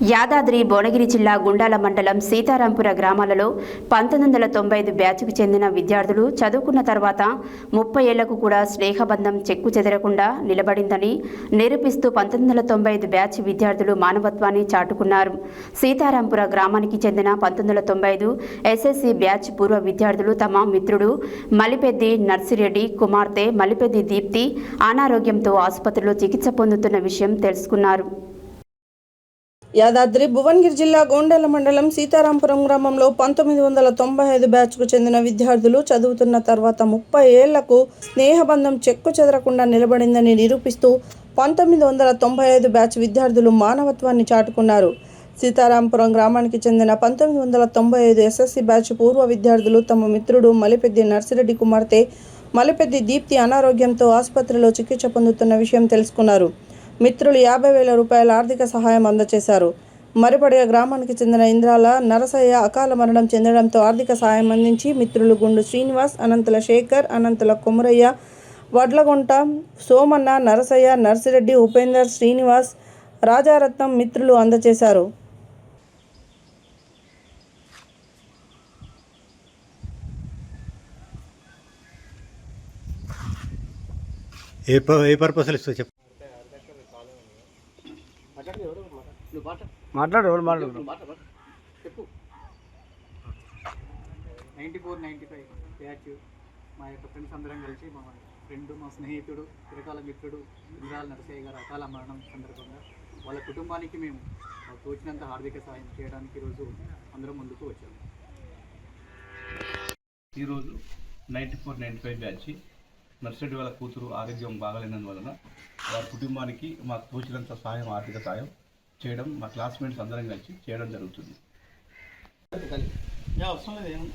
యాదాద్రి భువనగిరి జిల్లా గుండాల మండలం సీతారాంపుర గ్రామాలలో 1995 బ్యాచ్కు చెందిన విద్యార్థులు చదువుకున్న తర్వాత 30 ఏళ్లకు కూడా స్నేహబంధం చెక్కు చెదరకుండా నిలబడిందని నిరూపిస్తూ 1995 బ్యాచ్ విద్యార్థులు మానవత్వాన్ని చాటుకున్నారు. సీతారాంపుర గ్రామానికి చెందిన 1995 ఎస్ఎస్సి బ్యాచ్ పూర్వ విద్యార్థులు తమ మిత్రుడు మలిపెద్ది నర్సిరెడ్డి కుమార్తె మలిపెద్ది దీప్తి అనారోగ్యంతో ఆసుపత్రిలో చికిత్స పొందుతున్న విషయం తెలుసుకున్నారు. యాదాద్రి భువనగిరి జిల్లా గోండెల మండలం సీతారాంపురం గ్రామంలో 1995 బ్యాచ్కు చెందిన విద్యార్థులు చదువుతున్న తర్వాత 30 ఏళ్లకు స్నేహబంధం చెక్కు చెదరకుండా నిలబడిందని నిరూపిస్తూ 1995 బ్యాచ్ విద్యార్థులు మానవత్వాన్ని చాటుకున్నారు. సీతారాంపురం గ్రామానికి చెందిన 1995 ఎస్ఎస్సి బ్యాచ్ పూర్వ విద్యార్థులు తమ మిత్రుడు మలిపెద్ది నర్సిరెడ్డి కుమార్తె మలిపెద్ది దీప్తి అనారోగ్యంతో ఆసుపత్రిలో చికిత్స పొందుతున్న విషయం తెలుసుకున్నారు. మిత్రులు 50,000 రూపాయల ఆర్థిక సహాయం అందజేశారు. మరిపడిగ గ్రామానికి చెందిన ఇంద్రాల నరసయ్య అకాల మరణం చెందడంతో ఆర్థిక సహాయం అందించి మిత్రులు గుండు శ్రీనివాస్, అనంతుల శేఖర్, అనంతుల కొమరయ్య, వడ్లగుంట సోమన్న, నరసయ్య, నర్సిరెడ్డి, ఉపేందర్, శ్రీనివాస్, రాజారత్నం మిత్రులు అందజేశారు. ఏ పర్పస్లో ఇస్తా చెప్పు. మాట్లాడు చెప్పు. 94-95 బ్యాచ్ మా యొక్క ఫ్రెండ్స్ అందరం కలిసి మా ఫ్రెండ్ మా స్నేహితుడు చిరకాల మిత్రుడు ఇంద్రాల నరసయ్య గారు అకాల మరణం సందర్భంగా వాళ్ళ కుటుంబానికి మేము తోచినంత ఆర్థిక సాయం చేయడానికి ఈరోజు అందరం ముందుకు వచ్చాము. ఈరోజు 94-95 బ్యాచ్ నర్సిరెడ్డి వాళ్ళ కూతురు ఆరోగ్యం బాగాలేనందువలన వారి కుటుంబానికి మాకు తోచినంత సాయం ఆర్థిక సాయం చేయడం మా క్లాస్మేట్స్ అందరం కలిసి చేయడం జరుగుతుంది. అవసరం లేదు.